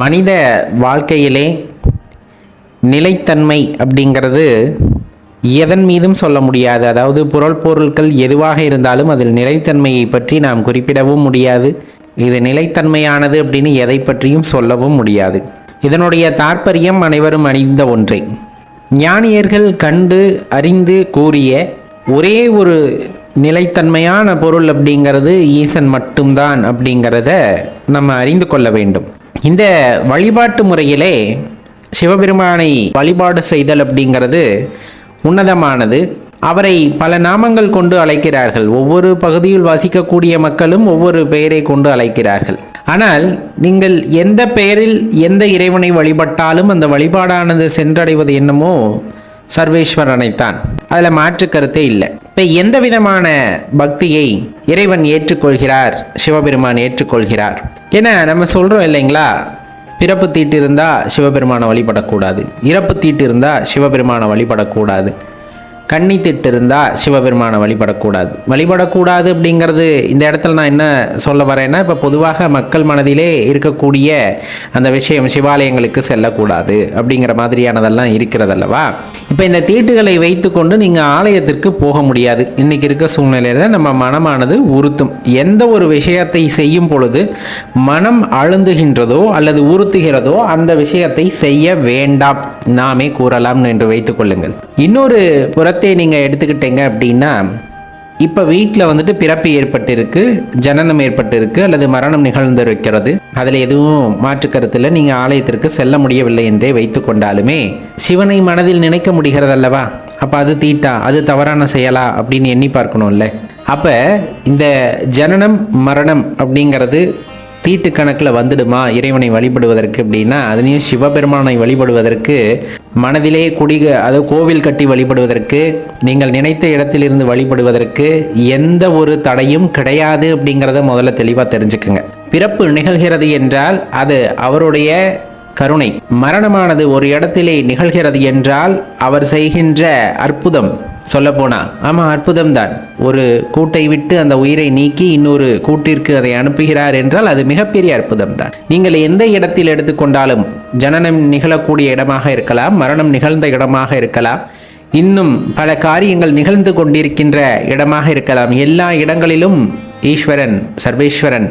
மனித வாழ்க்கையிலே நிலைத்தன்மை அப்படிங்கிறது எதன் மீதும் சொல்ல முடியாது. அதாவது பொருட்கள் எதுவாக இருந்தாலும் அதில் நிலைத்தன்மையை பற்றி நாம் குறிப்பிடவும் முடியாது. இது நிலைத்தன்மையானது அப்படின்னு எதை பற்றியும் சொல்லவும் முடியாது. இதனுடைய தாற்பயம் அனைவரும் அறிந்த ஒன்றே. ஞானியர்கள் கண்டு அறிந்து கூறிய ஒரே ஒரு நிலைத்தன்மையான பொருள் அப்படிங்கிறது ஈசன் மட்டும்தான் அப்படிங்கிறத நம்ம அறிந்து கொள்ள வேண்டும். இந்த வழிபாட்டு முறையிலே சிவபெருமானை வழிபாடு செய்தல் அப்படிங்கிறது உன்னதமானது. அவரை பல நாமங்கள் கொண்டு அழைக்கிறார்கள். ஒவ்வொரு பகுதியில் வசிக்கக்கூடிய மக்களும் ஒவ்வொரு பெயரை கொண்டு அழைக்கிறார்கள். ஆனால் நீங்கள் எந்த பெயரில் எந்த இறைவனை வழிபட்டாலும் அந்த வழிபாடானது சென்றடைவது என்னமோ சர்வேஸ்வரனைத்தான். அதில் மாற்று கருத்தே இல்லை. இப்போ எந்த விதமான பக்தியை இறைவன் ஏற்றுக்கொள்கிறார், சிவபெருமான் ஏற்றுக்கொள்கிறார் என நம்ம சொல்கிறோம் இல்லைங்களா? பிறப்பு தீட்டு இருந்தால் சிவபெருமானை வழிபடக்கூடாது, இறப்பு தீட்டு இருந்தால் சிவபெருமானை வழிபடக்கூடாது, கன்னி திட்டு இருந்தால் சிவபெருமானை வழிபடக்கூடாது அப்படிங்கிறது இந்த இடத்துல நான் என்ன சொல்ல வரேன்னா, இப்போ பொதுவாக மக்கள் மனதிலே இருக்கக்கூடிய அந்த விஷயம் சிவாலயங்களுக்கு செல்லக்கூடாது அப்படிங்கிற மாதிரியானதெல்லாம் இருக்கிறதல்லவா? இப்போ இந்த தீட்டுகளை வைத்து கொண்டு நீங்கள் ஆலயத்திற்கு போக முடியாது. இன்றைக்கி இருக்க சூழ்நிலையில் நம்ம மனமானது உறுத்தும். எந்த ஒரு விஷயத்தை செய்யும் பொழுது மனம் அழுந்துகின்றதோ அல்லது உறுத்துகிறதோ அந்த விஷயத்தை செய்ய வேண்டாம் நாமே கூறலாம் என்று வைத்துக் கொள்ளுங்கள். இன்னொரு புறத்தை நீங்கள் எடுத்துக்கிட்டீங்க அப்படின்னா, இப்போ வீட்டில் வந்துட்டு பிறப்பு ஏற்பட்டிருக்கு, ஜனனம் ஏற்பட்டிருக்கு அல்லது மரணம் நிகழ்ந்திருக்கிறது. அதில் எதுவும் மாற்று கருத்தில் நீங்கள் ஆலயத்திற்கு செல்ல முடியவில்லை என்றே வைத்து கொண்டாலுமே சிவனை மனதில் நினைக்க முடிகிறதல்லவா? அப்போ அது தீட்டா, அது தவறான செயலா அப்படின்னு எண்ணி பார்க்கணும்ல. அப்போ இந்த ஜனனம் மரணம் அப்படிங்கிறது தீட்டு கணக்கில் வந்துடுமா இறைவனை வழிபடுவதற்கு அப்படின்னா, அதுலேயும் சிவபெருமானை வழிபடுவதற்கு மனதிலே அதாவது கோவில் கட்டி வழிபடுவதற்கு, நீங்கள் நினைத்த இடத்திலிருந்து வழிபடுவதற்கு எந்த ஒரு தடையும் கிடையாது அப்படிங்கிறத முதல்ல தெளிவாக தெரிஞ்சுக்குங்க. பிறப்பு நிகழ்கிறது என்றால் அது அவருடைய கருணை. மரணமானது ஒரு இடத்திலே நிகழ்கிறது என்றால் அவர் செய்கின்ற அற்புதம். சொல்லப்போனா ஆமாம், அற்புதம்தான். ஒரு கூட்டை விட்டு அந்த உயிரை நீக்கி இன்னொரு கூட்டிற்கு அதை அனுப்புகிறார் என்றால் அது மிகப்பெரிய அற்புதம் தான். நீங்கள் எந்த இடத்தில் எடுத்துக்கொண்டாலும் ஜனனம் நிகழக்கூடிய இடமாக இருக்கலாம், மரணம் நிகழ்ந்த இடமாக இருக்கலாம், இன்னும் பல காரியங்கள் நிகழ்ந்து கொண்டிருக்கின்ற இடமாக இருக்கலாம். எல்லா இடங்களிலும் ஈஸ்வரன் சர்வேஸ்வரன்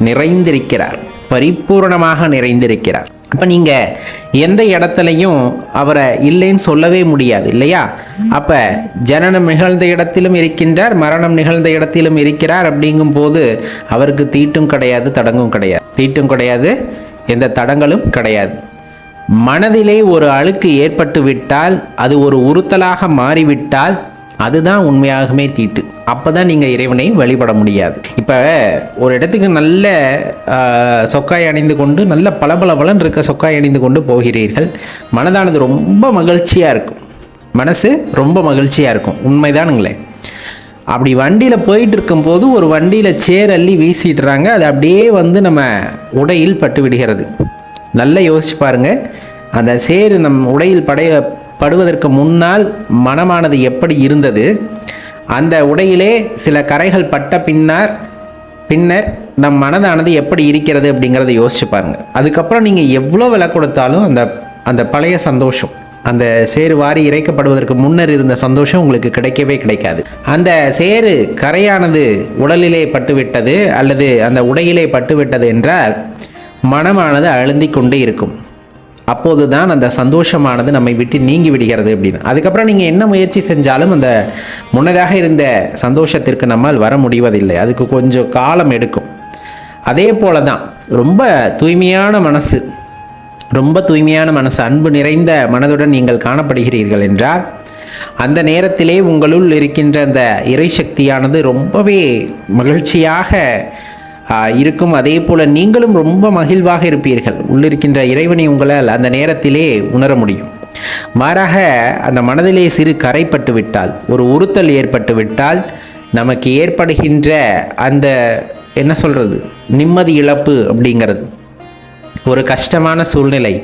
நிறைந்திருக்கிறார், பரிபூர்ணமாக நிறைந்திருக்கிறார். அப்போ நீங்கள் எந்த இடத்துலையும் அவரை இல்லைன்னு சொல்லவே முடியாது இல்லையா? அப்போ ஜனனம் நிகழ்ந்த இடத்திலும் இருக்கின்றார், மரணம் நிகழ்ந்த இடத்திலும் இருக்கிறார். அப்படிங்கும் போது அவருக்கு தீட்டும் கிடையாது, தடங்கும் கிடையாது. தீட்டும் கிடையாது, எந்த தடங்களும் கிடையாது. மனதிலே ஒரு அழுக்கு ஏற்பட்டு விட்டால், அது ஒரு உறுத்தலாக மாறிவிட்டால் அதுதான் உண்மையாகவே தீட்டு. அப்போ தான் நீங்கள் இறைவனை வழிபட முடியாது. இப்போ ஒரு இடத்துக்கு நல்ல சொக்காய் அணிந்து கொண்டு, நல்ல பளபளன்னு இருக்க சொக்காய் அணிந்து கொண்டு போகிறீர்கள். மனதானது ரொம்ப மகிழ்ச்சியாக இருக்கும், மனசு ரொம்ப மகிழ்ச்சியாக இருக்கும். உண்மைதானுங்களே? அப்படி வண்டியில் போயிட்டு இருக்கும்போது ஒரு வண்டியில் சேர் அள்ளி வீசிடுறாங்க, அது அப்படியே வந்து நம்ம உடையில் பட்டு விடுகிறது. நல்லா யோசிச்சு பாருங்கள். அந்த சேரு நம் உடையில் படுவதற்கு முன்னால் மனமானது எப்படி இருந்தது, அந்த உடையிலே சில கரைகள் பட்ட பின்னர் நம் மனதானது எப்படி இருக்கிறது அப்படிங்கிறத யோசிச்சு பாருங்கள். அதுக்கப்புறம் நீங்கள் எவ்வளோ விலை கொடுத்தாலும் அந்த பழைய சந்தோஷம், அந்த சேரு வாரி இறைக்கப்படுவதற்கு முன்னர் இருந்த சந்தோஷம் உங்களுக்கு கிடைக்கவே கிடைக்காது. அந்த சேரு கரையானது உடலிலே பட்டுவிட்டது அல்லது அந்த உடையிலே பட்டுவிட்டது என்றால் மனமானது அழுந்தி கொண்டே இருக்கும். அப்போது தான் அந்த சந்தோஷமானது நம்மை விட்டு நீங்கி விடுகிறது அப்படின்னு. அதுக்கப்புறம் நீங்கள் என்ன முயற்சி செஞ்சாலும் அந்த முன்னதாக இருந்த சந்தோஷத்திற்கு நம்மால் வர முடிவதில்லை. அதுக்கு கொஞ்சம் காலம் எடுக்கும். அதே போல தான் ரொம்ப தூய்மையான மனசு, அன்பு நிறைந்த மனதுடன் நீங்கள் காணப்படுகிறீர்கள் என்றால் அந்த நேரத்திலே உங்களுள் இருக்கின்ற அந்த இறை சக்தியானது ரொம்பவே மகிழ்ச்சியாக இருக்கும். அதே போல் நீங்களும் ரொம்ப மகிழ்வாக இருப்பீர்கள். உள்ளிருக்கின்ற இறைவனை உங்களால் அந்த நேரத்திலே உணர முடியும். மாறாக அந்த மனதிலே சிறு கரைப்பட்டு விட்டால், ஒரு உறுத்தல் ஏற்பட்டு விட்டால் நமக்கு ஏற்படுகின்ற அந்த என்ன சொல்கிறது, நிம்மதி இழப்பு அப்படிங்கிறது, ஒரு கஷ்டமான சூழ்நிலை,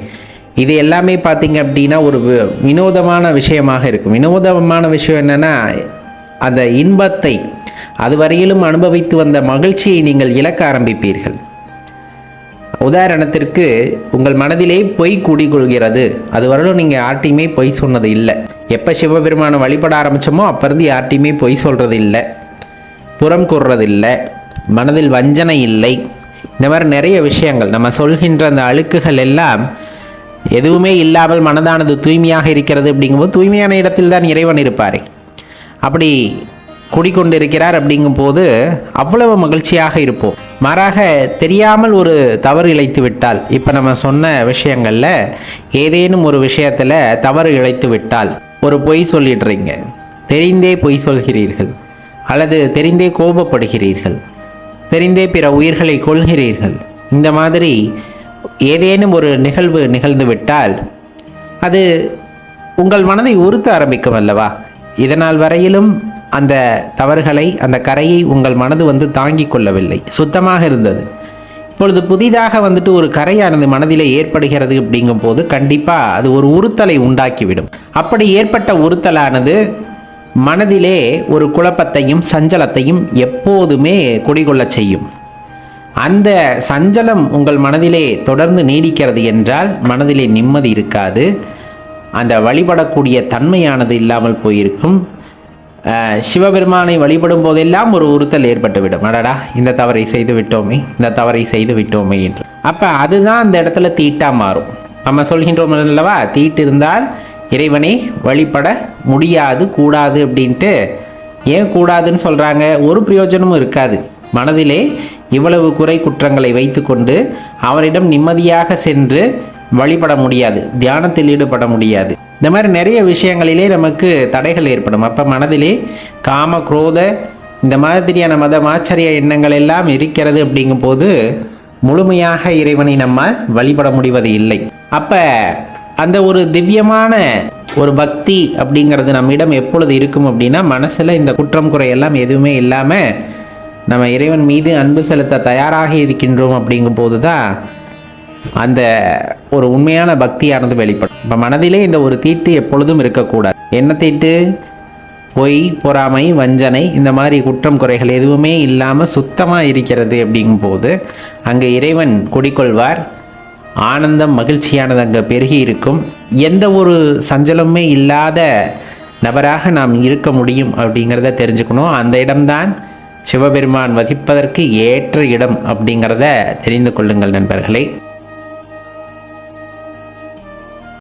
இது எல்லாமே பார்த்தீங்க அப்படின்னா ஒரு வினோதமான விஷயமாக இருக்கும். வினோதமான விஷயம் என்னென்னா, அந்த இன்பத்தை அதுவரையிலும் அனுபவித்து வந்த மகிழ்ச்சியை நீங்கள் இழக்க ஆரம்பிப்பீர்கள். உதாரணத்திற்கு உங்கள் மனதிலே பொய் குடிகொள்கிறது, அது வரலும் நீங்கள் யார்ட்டையுமே பொய் சொன்னது இல்லை. எப்போ சிவபெருமானை வழிபட ஆரம்பித்தோமோ அப்போ இருந்து யார்ட்டையுமே பொய் சொல்கிறது இல்லை, புறம் கூறுறதில்லை, மனதில் வஞ்சனை இல்லை. இந்த மாதிரி நிறைய விஷயங்கள் நம்ம சொல்கின்ற அந்த அழுக்குகள் எல்லாம் எதுவுமே இல்லாமல் மனதானது தூய்மையாக இருக்கிறது. அப்படிங்கும்போது தூய்மையான இடத்தில் தான் இறைவன் இருப்பார். அப்படி குடிக்கொண்டிருக்கிறார் அப்படிங்கும்போது அவ்வளவு மகிழ்ச்சியாக இருப்போம். மாறாக தெரியாமல் ஒரு தவறு இழைத்து விட்டால், இப்போ நம்ம சொன்ன விஷயங்களில் ஏதேனும் ஒரு விஷயத்தில் தவறு இழைத்து விட்டால், ஒரு பொய் சொல்லிடுறீங்க, தெரிந்தே பொய் சொல்கிறீர்கள், அல்லது தெரிந்தே கோபப்படுகிறீர்கள், தெரிந்தே பிற உயிர்களை கொள்கிறீர்கள், இந்த மாதிரி ஏதேனும் ஒரு நிகழ்வு நிகழ்ந்து விட்டால் அது உங்கள் மனதை உறுத்த ஆரம்பிக்கும் அல்லவா? இதனால் வரையிலும் அந்த தவறுகளை, அந்த கரையை உங்கள் மனது தாங்கிக் கொள்ளவில்லை, சுத்தமாக இருந்தது. இப்பொழுது புதிதாக ஒரு கரையானது மனதிலே ஏற்படுகிறது அப்படிங்கும் போது கண்டிப்பாக அது ஒரு உறுத்தலை உண்டாக்கிவிடும். அப்படி ஏற்பட்ட உறுத்தலானது மனதிலே ஒரு குழப்பத்தையும் சஞ்சலத்தையும் எப்போதுமே குடிகொள்ள செய்யும். அந்த சஞ்சலம் உங்கள் மனதிலே தொடர்ந்து நீடிக்கிறது என்றால் மனதிலே நிம்மதி இருக்காது, அந்த வழிபடக்கூடிய தன்மையானது இல்லாமல் போயிருக்கும். சிவபெருமானை வழிபடும் போதெல்லாம் ஒரு உறுத்தல் ஏற்பட்டுவிடும். அடடா, இந்த தவறை செய்து விட்டோமே, இந்த தவறை செய்து விட்டோமே என்று. அப்போ அதுதான் அந்த இடத்துல தீட்டா மாறும். நம்ம சொல்கின்றோம் அல்லவா, தீட்டு இருந்தால் இறைவனை வழிபட முடியாது, கூடாது அப்படின்ட்டு. ஏன் கூடாதுன்னு சொல்கிறாங்க? ஒரு பிரயோஜனமும் இருக்காது. மனதிலே இவ்வளவு குறை குற்றங்களை வைத்து கொண்டு அவரிடம் நிம்மதியாக சென்று வழிபட முடியாது, தியானத்தில் ஈடுபட முடியாது. இந்த மாதிரி நிறைய விஷயங்களிலே நமக்கு தடைகள் ஏற்படும். அப்போ மனதிலே காம குரோத இந்த மாதிரியான மதமாச்சரிய எண்ணங்கள் எல்லாம் இருக்கிறது. அப்படிங்கும் போது முழுமையாக இறைவனை நம்மால் வழிபட முடிவது இல்லை. அப்போ அந்த ஒரு திவ்யமான ஒரு பக்தி அப்படிங்கிறது நம்மிடம் எப்பொழுது இருக்கும் அப்படின்னா, மனசில் இந்த குற்றம் குறையெல்லாம் எதுவுமே இல்லாமல் நம்ம இறைவன் மீது அன்பு செலுத்த தயாராக இருக்கின்றோம். அப்படிங்கும் போது தான் அந்த ஒரு உண்மையான பக்தியானது வெளிப்படும். இப்போ மனதிலே இந்த ஒரு தீட்டு எப்பொழுதும் இருக்கக்கூடாது. என்ன தீட்டு? பொய், பொறாமை, வஞ்சனை, இந்த மாதிரி குற்றம் குறைகள் எதுவுமே இல்லாமல் சுத்தமாக இருக்கிறது. அப்படிங்கும்போது அங்கே இறைவன் குடிக்கொள்வார். ஆனந்தம், மகிழ்ச்சியானது அங்கே பெருகி இருக்கும். எந்த ஒரு சஞ்சலமே இல்லாத நபராக நாம் இருக்க முடியும் அப்படிங்கிறத தெரிஞ்சுக்கணும். அந்த இடம்தான் சிவபெருமான் வசிப்பதற்கு ஏற்ற இடம் அப்படிங்கிறத தெரிந்து கொள்ளுங்கள் நண்பர்களே.